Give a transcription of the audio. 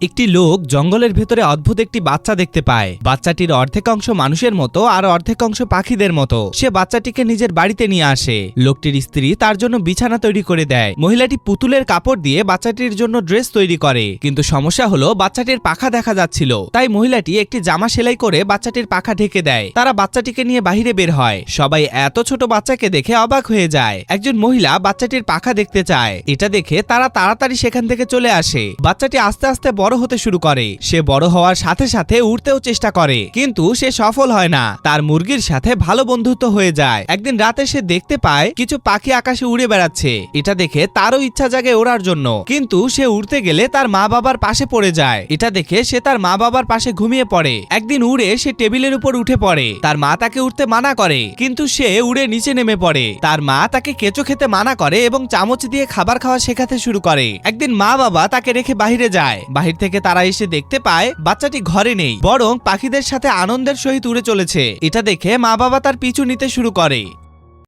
একটি লোক জঙ্গলের ভেতরে অদ্ভুত একটি বাচ্চা দেখতে পায়। বাচ্চাটির অর্ধেক অংশ মানুষের মতো আর অর্ধেক অংশ পাখিদের মতো। সে বাচ্চাটিকে নিজের বাড়িতে নিয়ে আসে। লোকটির স্ত্রী তার জন্য বিছানা তৈরি করে দেয়। মহিলাটি পুতুলের কাপড় দিয়ে বাচ্চাটির জন্য ড্রেস তৈরি করে, কিন্তু সমস্যা হলো বাচ্চাটির পাখা দেখা যাচ্ছিল। তাই মহিলাটি একটি জামা সেলাই করে বাচ্চাটির পাখা ঢেকে দেয়। তারা বাচ্চাটিকে নিয়ে বাহিরে বের হয়। সবাই এত ছোট বাচ্চাকে দেখে অবাক হয়ে যায়। একজন মহিলা বাচ্চাটির পাখা দেখতে চায়। এটা দেখে তারা তাড়াতাড়ি সেখান থেকে চলে আসে। বাচ্চাটি আস্তে আস্তে বড় হতে শুরু করে। সে বড় হওয়ার সাথে সাথে উড়তেও চেষ্টা করে, কিন্তু সে সফল হয় না। তার মুরগির সাথে ভালো বন্ধুত্ব হয়ে যায়। একদিন রাতে সে দেখতে পায় কিছু পাখি আকাশে উড়ে বেড়াচ্ছে। এটা দেখে তারও ইচ্ছা জাগে ওড়ার জন্য, কিন্তু সে উড়তে গেলে তার মা বাবার পাশে পড়ে যায়। এটা দেখে সে তার মা বাবার পাশে ঘুমিয়ে পড়ে। একদিন উড়ে সে টেবিলের উপর উঠে পড়ে। তার মা তাকে উঠতে মানা করে, কিন্তু সে উড়ে নিচে নেমে পড়ে। তার মা তাকে কেঁচো খেতে মানা করে এবং চামচ দিয়ে খাবার খাওয়া শেখাতে শুরু করে। একদিন মা বাবা তাকে রেখে বাহিরে যায়। বাহির থেকে তারা এসে দেখতে পায় বাচ্চাটি ঘরে নেই, বরং পাখিদের সাথে আনন্দের সহিত উড়ে চলেছে। এটা দেখে মা বাবা তার পিছু নিতে শুরু করে।